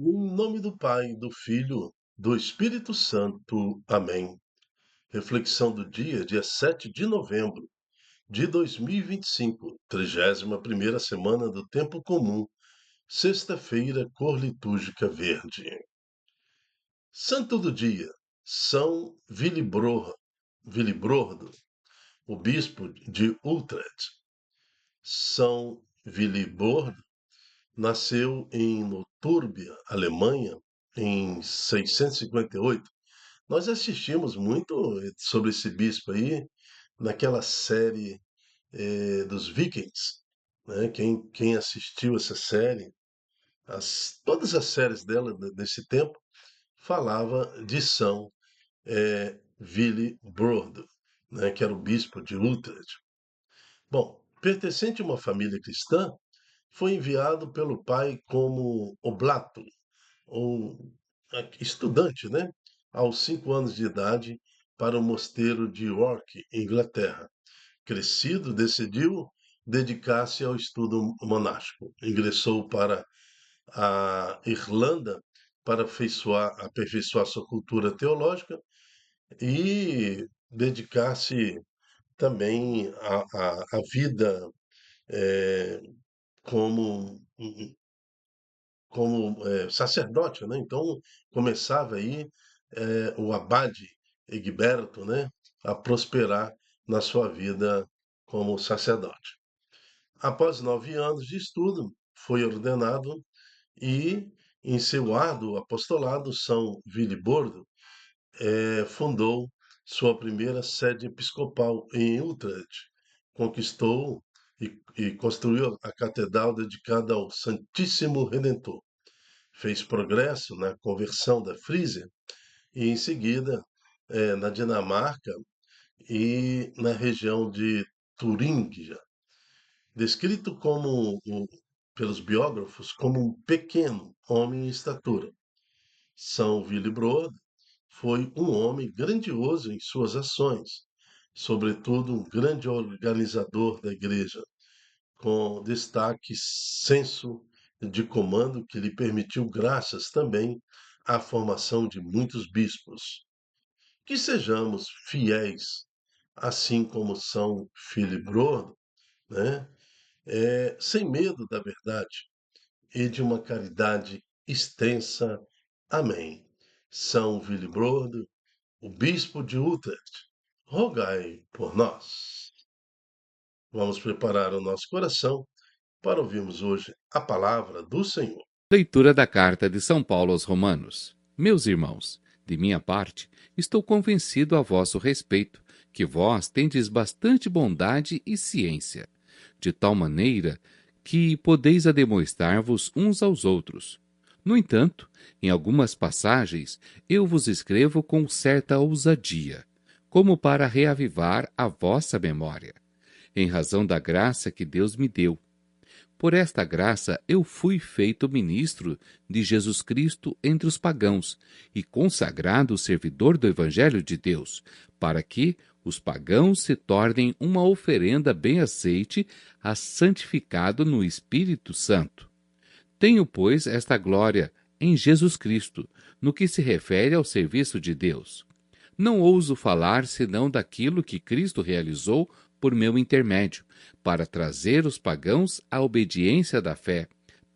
Em nome do Pai, do Filho, do Espírito Santo. Amém. Reflexão do dia 7 de novembro de 2025, 31ª semana do Tempo Comum, sexta-feira, cor litúrgica verde. Santo do dia, São Wilibrordo, o bispo de Utrecht. São Wilibrordo nasceu em Noturbia, Alemanha, em 658. Nós assistimos muito sobre esse bispo aí naquela série dos Vikings, né? Quem assistiu essa série, todas as séries dela desse tempo, falava de São Willibrord, né? Que era o bispo de Utrecht. Bom, pertencente a uma família cristã, foi enviado pelo pai como oblato, ou estudante, né? Aos 5 anos de idade, para o mosteiro de York, Inglaterra. Crescido, decidiu dedicar-se ao estudo monástico. Ingressou para a Irlanda para aperfeiçoar sua cultura teológica e dedicar-se também à vida eh, como sacerdote, né? Então começava aí o abade Egberto, né, a prosperar na sua vida como sacerdote. Após 9 anos de estudo, foi ordenado e, em seu árduo apostolado, São Wilibordo fundou sua primeira sede episcopal em Utrecht, conquistou e construiu a catedral dedicada ao Santíssimo Redentor. Fez progresso na conversão da Frísia e, em seguida, na Dinamarca e na região de Turíngia. Descrito pelos biógrafos como um pequeno homem em estatura, São Wilibrord foi um homem grandioso em suas ações, sobretudo um grande organizador da igreja, com destaque senso de comando que lhe permitiu graças também à formação de muitos bispos. Que sejamos fiéis, assim como São Wilibrord, né? Sem medo da verdade e de uma caridade extensa. Amém. São Wilibrord, o bispo de Utrecht, rogai por nós. Vamos preparar o nosso coração para ouvirmos hoje a palavra do Senhor. Leitura da Carta de São Paulo aos Romanos. Meus irmãos, de minha parte, estou convencido a vosso respeito, que vós tendes bastante bondade e ciência, de tal maneira que podeis ademoestar-vos uns aos outros. No entanto, em algumas passagens, eu vos escrevo com certa ousadia, como para reavivar a vossa memória, em razão da graça que Deus me deu. Por esta graça eu fui feito ministro de Jesus Cristo entre os pagãos e consagrado servidor do Evangelho de Deus, para que os pagãos se tornem uma oferenda bem aceite, a santificado no Espírito Santo. Tenho, pois, esta glória em Jesus Cristo, no que se refere ao serviço de Deus. Não ouso falar senão daquilo que Cristo realizou por meu intermédio, para trazer os pagãos à obediência da fé,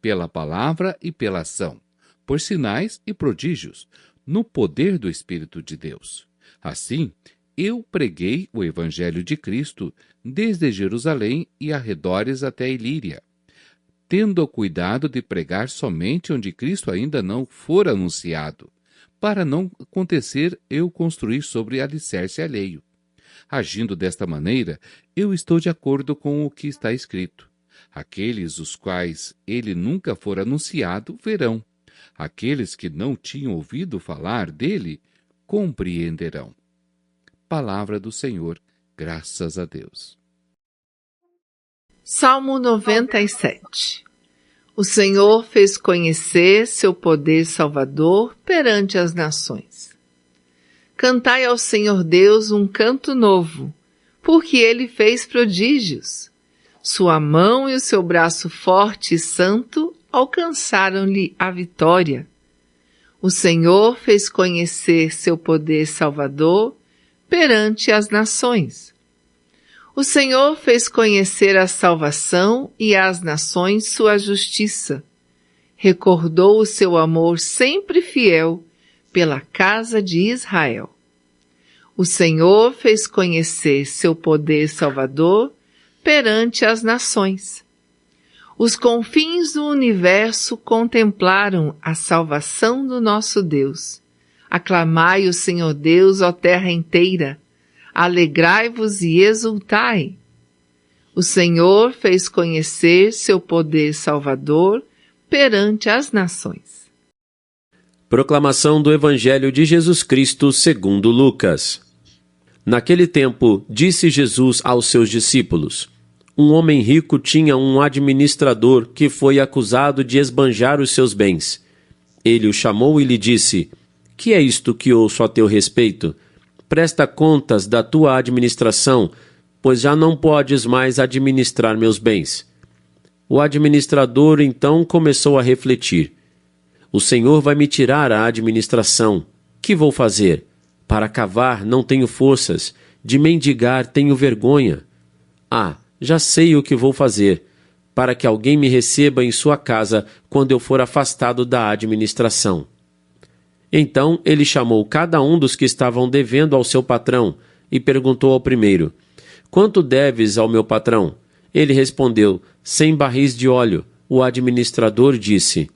pela palavra e pela ação, por sinais e prodígios, no poder do Espírito de Deus. Assim, eu preguei o Evangelho de Cristo desde Jerusalém e arredores até Ilíria, tendo o cuidado de pregar somente onde Cristo ainda não for anunciado, para não acontecer eu construir sobre alicerce alheio. Agindo desta maneira, eu estou de acordo com o que está escrito. Aqueles os quais ele nunca for anunciado verão. Aqueles que não tinham ouvido falar dele compreenderão. Palavra do Senhor, graças a Deus. Salmo 97. O Senhor fez conhecer seu poder salvador perante as nações. Cantai ao Senhor Deus um canto novo, porque ele fez prodígios. Sua mão e o seu braço forte e santo alcançaram-lhe a vitória. O Senhor fez conhecer seu poder salvador perante as nações. O Senhor fez conhecer a salvação e às nações sua justiça. Recordou o seu amor sempre fiel pela casa de Israel. O Senhor fez conhecer seu poder salvador perante as nações. Os confins do universo contemplaram a salvação do nosso Deus. Aclamai o Senhor Deus, ó terra inteira. Alegrai-vos e exultai. O Senhor fez conhecer seu poder salvador perante as nações. Proclamação do Evangelho de Jesus Cristo segundo Lucas. Naquele tempo, disse Jesus aos seus discípulos: um homem rico tinha um administrador que foi acusado de esbanjar os seus bens. Ele o chamou e lhe disse: que é isto que ouço a teu respeito? Presta contas da tua administração, pois já não podes mais administrar meus bens. O administrador então começou a refletir: o Senhor vai me tirar a administração. Que vou fazer? Para cavar não tenho forças, de mendigar tenho vergonha. Ah, já sei o que vou fazer, para que alguém me receba em sua casa quando eu for afastado da administração. Então ele chamou cada um dos que estavam devendo ao seu patrão e perguntou ao primeiro: quanto deves ao meu patrão? Ele respondeu: 100 barris de óleo. O administrador disse: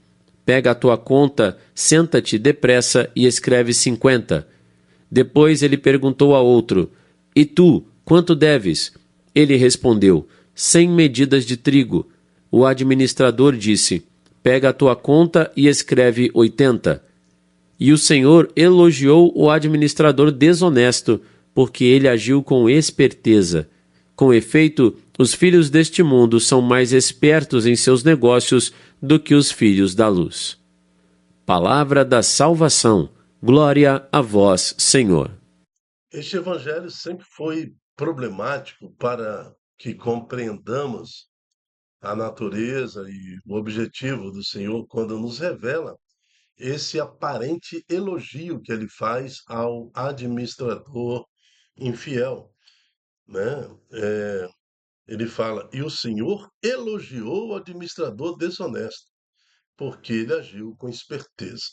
pega a tua conta, senta-te depressa e escreve 50. Depois ele perguntou a outro: e tu, quanto deves? Ele respondeu: 100 medidas de trigo. O administrador disse: pega a tua conta e escreve 80. E o Senhor elogiou o administrador desonesto, porque ele agiu com esperteza. Com efeito, os filhos deste mundo são mais espertos em seus negócios do que os filhos da luz. Palavra da salvação. Glória a vós, Senhor. Este evangelho sempre foi problemático para que compreendamos a natureza e o objetivo do Senhor quando nos revela esse aparente elogio que ele faz ao administrador infiel, né? Ele fala, e o Senhor elogiou o administrador desonesto, porque ele agiu com esperteza.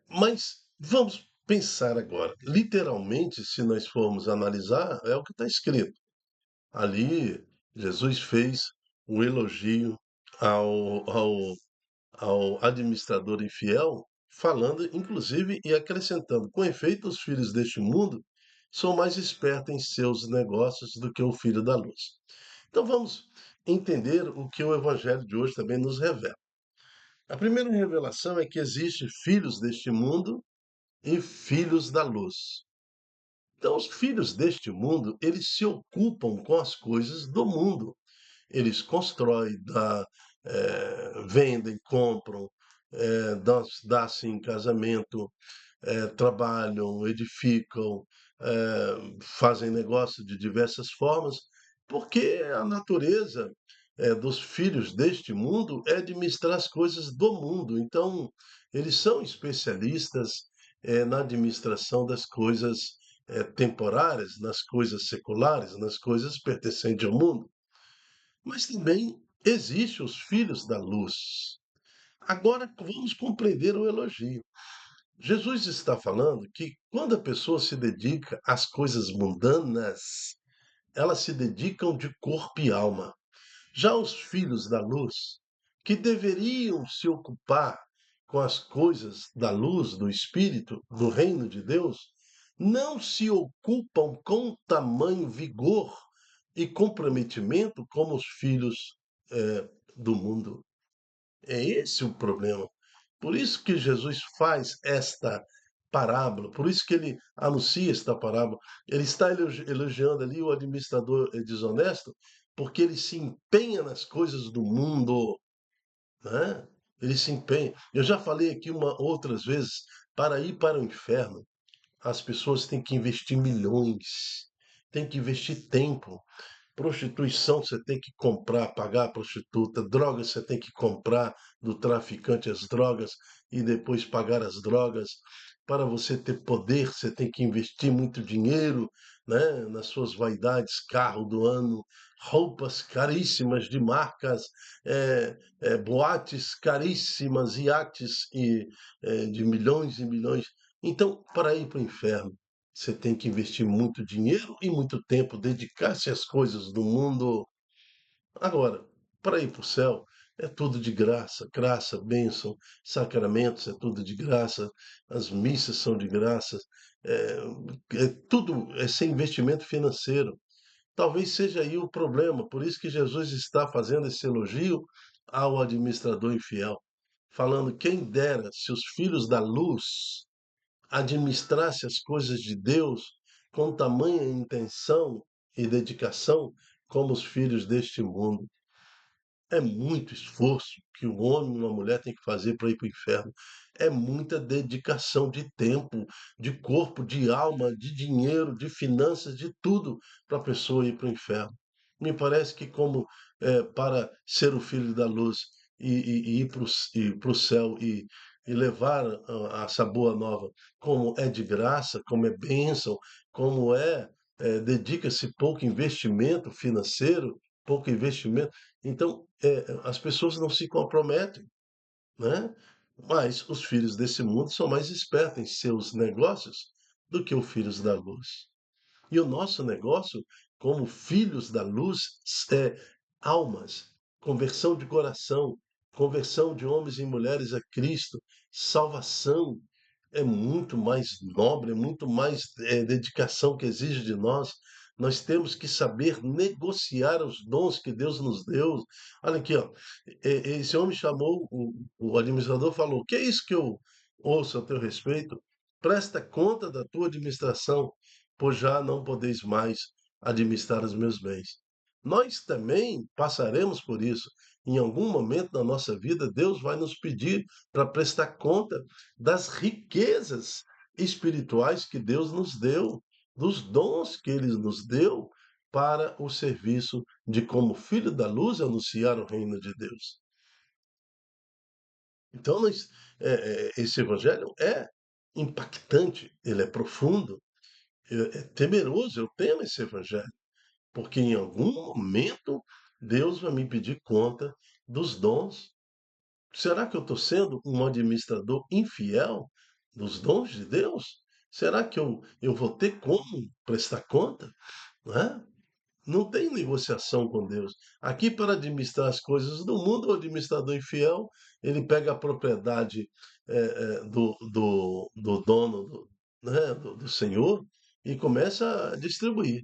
Mas vamos pensar agora. Literalmente, se nós formos analisar, é o que está escrito. Ali, Jesus fez um elogio ao, ao, ao administrador infiel, falando, inclusive, e acrescentando: com efeito, os filhos deste mundo são mais espertos em seus negócios do que o filho da luz. Então vamos entender o que o evangelho de hoje também nos revela. A primeira revelação é que existem filhos deste mundo e filhos da luz. Então, os filhos deste mundo, eles se ocupam com as coisas do mundo. Eles constroem, vendem, compram, dá-se em casamento, trabalham, edificam, fazem negócio de diversas formas, porque a natureza dos filhos deste mundo é administrar as coisas do mundo. Então, eles são especialistas na administração das coisas temporárias, nas coisas seculares, nas coisas pertencentes ao mundo. Mas também existem os filhos da luz. Agora vamos compreender o elogio. Jesus está falando que quando a pessoa se dedica às coisas mundanas, elas se dedicam de corpo e alma. Já os filhos da luz, que deveriam se ocupar com as coisas da luz, do Espírito, do reino de Deus, não se ocupam com tamanho vigor e comprometimento como os filhos do mundo. É esse o problema. Por isso que Jesus faz esta parábola, por isso que ele anuncia esta parábola. Ele está elogiando ali o administrador desonesto, porque ele se empenha nas coisas do mundo, né? Ele se empenha. Eu já falei aqui outras vezes, para ir para o inferno, as pessoas têm que investir milhões, têm que investir tempo. prostituição você tem que comprar, pagar a prostituta, drogas você tem que comprar do traficante as drogas e depois pagar as drogas. Para você ter poder, você tem que investir muito dinheiro, né, nas suas vaidades, carro do ano, roupas caríssimas de marcas, boates caríssimas, iates de milhões e milhões. Então, para ir para o inferno, você tem que investir muito dinheiro e muito tempo, dedicar-se às coisas do mundo. Agora, para ir para o céu, é tudo de graça, graça, bênção, sacramentos, é tudo de graça, as missas são de graça, é, é tudo é sem investimento financeiro. Talvez seja aí o problema, por isso que Jesus está fazendo esse elogio ao administrador infiel, falando: quem dera se os filhos da luz administrasse as coisas de Deus com tamanha intenção e dedicação como os filhos deste mundo. É muito esforço que um homem e uma mulher tem que fazer para ir para o inferno. É muita dedicação de tempo, de corpo, de alma, de dinheiro, de finanças, de tudo para a pessoa ir para o inferno. Me parece que como para ser o filho da luz e ir para o céu e levar essa boa nova, como é de graça, como é bênção, como dedica-se pouco investimento financeiro, pouco investimento. Então, as pessoas não se comprometem, né? Mas os filhos desse mundo são mais espertos em seus negócios do que os filhos da luz. E o nosso negócio, como filhos da luz, é almas, conversão de coração, conversão de homens e mulheres a Cristo, salvação. É muito mais nobre, é muito mais dedicação que exige de nós. Nós temos que saber negociar os dons que Deus nos deu. Olha aqui, ó. Esse homem chamou, o administrador falou: "O que é isso que eu ouço a teu respeito? Presta conta da tua administração, pois já não podeis mais administrar os meus bens." Nós também passaremos por isso. Em algum momento da nossa vida, Deus vai nos pedir para prestar conta das riquezas espirituais que Deus nos deu, dos dons que Ele nos deu para o serviço de, como filho da luz, anunciar o reino de Deus. Então, esse evangelho é impactante, ele é profundo, é temeroso. Eu temo esse evangelho, porque em algum momento Deus vai me pedir conta dos dons. Será que eu estou sendo um administrador infiel dos dons de Deus? Será que eu vou ter como prestar conta? Não é? Não tem negociação com Deus. Aqui, para administrar as coisas do mundo, o administrador infiel, ele pega a propriedade do dono, do Senhor, e começa a distribuir,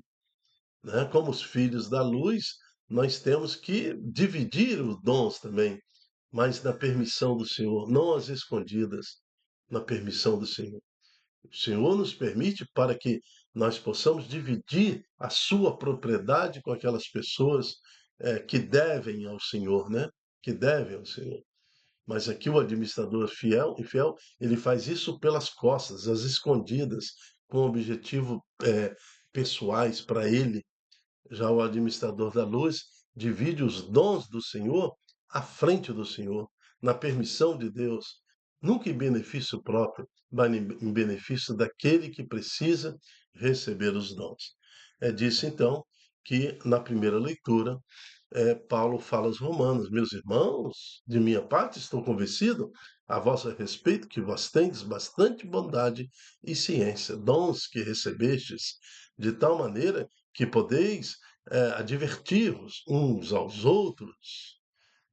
né? Como os filhos da luz, nós temos que dividir os dons também, mas na permissão do Senhor, não às escondidas, na permissão do Senhor. O Senhor nos permite para que nós possamos dividir a sua propriedade com aquelas pessoas que devem ao Senhor, né? Que devem ao Senhor. Mas aqui o administrador infiel, ele faz isso pelas costas, às escondidas, com objetivo pessoais para ele. Já o administrador da luz divide os dons do Senhor à frente do Senhor, na permissão de Deus, nunca em benefício próprio, mas em benefício daquele que precisa receber os dons. É disso, então, que na primeira leitura, Paulo fala aos Romanos: meus irmãos, de minha parte estou convencido a vosso respeito que vós tendes bastante bondade e ciência, dons que recebestes, de tal maneira que podeis advertir-vos uns aos outros.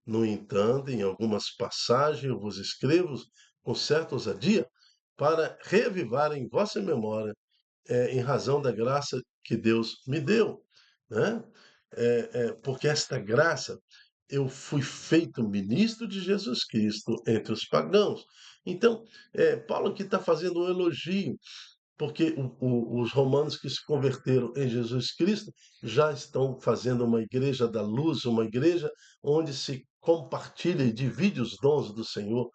No entanto, em algumas passagens eu vos escrevo com certa ousadia para reavivar em vossa memória, em razão da graça que Deus me deu, né? Porque esta graça, eu fui feito ministro de Jesus Cristo entre os pagãos. Então, Paulo aqui está fazendo um elogio, porque os romanos que se converteram em Jesus Cristo já estão fazendo uma igreja da luz, uma igreja onde se compartilha e divide os dons do Senhor.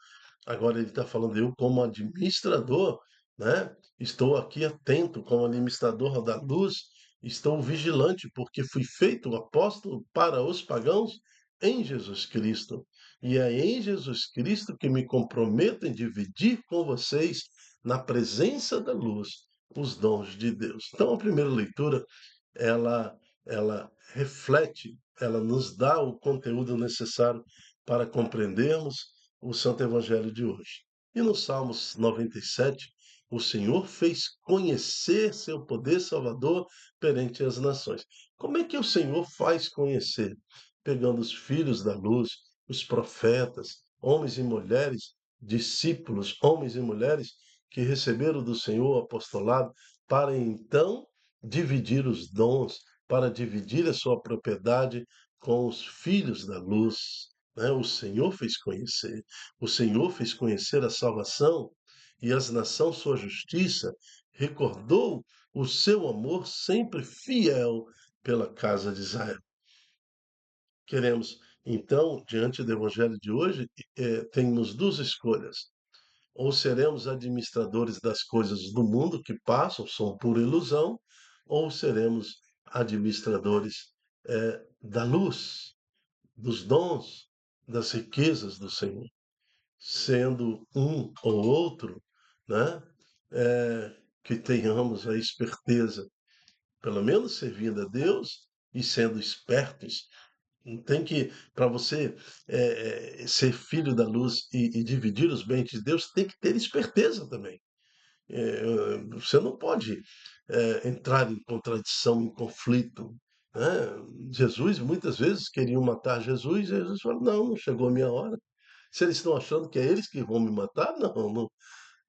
Agora ele está falando: eu, como administrador, né, estou aqui atento, como administrador da luz, Estou vigilante, porque fui feito apóstolo para os pagãos em Jesus Cristo. E é em Jesus Cristo que me comprometo em dividir com vocês, na presença da luz, os dons de Deus. Então, a primeira leitura, ela, ela reflete, ela nos dá o conteúdo necessário para compreendermos o Santo Evangelho de hoje. E no Salmos 97, o Senhor fez conhecer seu poder salvador perante as nações. Como é que o Senhor faz conhecer? Pegando os filhos da luz, os profetas, homens e mulheres, discípulos, homens e mulheres que receberam do Senhor o apostolado, para então dividir os dons, para dividir a sua propriedade com os filhos da luz. Né? O Senhor fez conhecer. O Senhor fez conhecer a salvação e as nações sua justiça, recordou o seu amor sempre fiel pela casa de Israel. Queremos, então, diante do Evangelho de hoje, temos duas escolhas. Ou seremos administradores das coisas do mundo que passam, são pura ilusão, ou seremos administradores da luz, dos dons, das riquezas do Senhor. Sendo um ou outro, né, que tenhamos a esperteza, pelo menos servindo a Deus e sendo espertos. Tem que, para você ser filho da luz e dividir os bens de Deus, tem que ter esperteza também. Você não pode entrar em contradição, em conflito. Né? Jesus, muitas vezes, queriam matar Jesus, e Jesus falou: não, não chegou a minha hora. Se eles estão achando que é eles que vão me matar, não,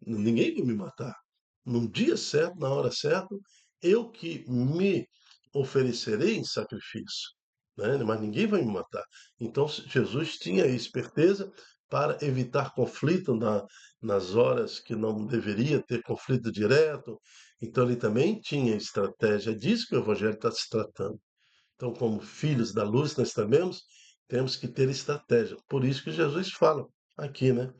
ninguém vai me matar. Num dia certo, na hora certa, eu que me oferecerei em sacrifício. Né? Mas ninguém vai me matar. Então, Jesus tinha esperteza para evitar conflito nas horas que não deveria ter conflito direto. Então, ele também tinha estratégia. É disso que o Evangelho está se tratando. Então, como filhos da luz, nós temos que ter estratégia. Por isso que Jesus fala aqui, né?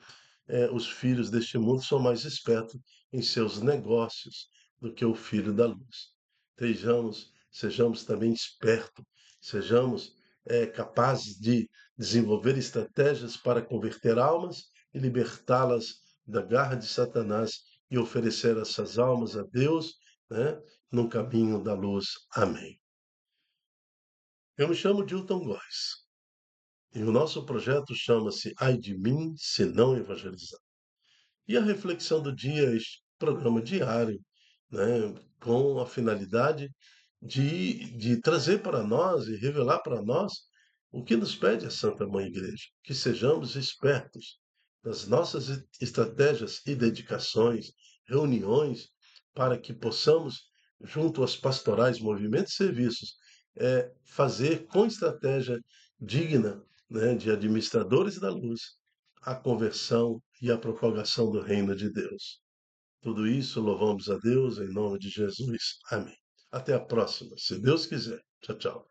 Os filhos deste mundo são mais espertos em seus negócios do que o filho da luz. Sejamos também espertos, sejamos capazes de desenvolver estratégias para converter almas e libertá-las da garra de Satanás e oferecer essas almas a Deus, né, no caminho da luz. Amém. Eu me chamo Dilton Góes e o nosso projeto chama-se Ai de mim, se não evangelizar. E a reflexão do dia é este programa diário, né, com a finalidade de trazer para nós e revelar para nós o que nos pede a Santa Mãe Igreja, que sejamos espertos nas nossas estratégias e dedicações, reuniões, para que possamos, junto às pastorais, movimentos e serviços, fazer com estratégia digna, né, de administradores da luz a conversão e a propagação do reino de Deus. Tudo isso louvamos a Deus em nome de Jesus. Amém. Até a próxima, se Deus quiser. Tchau, tchau.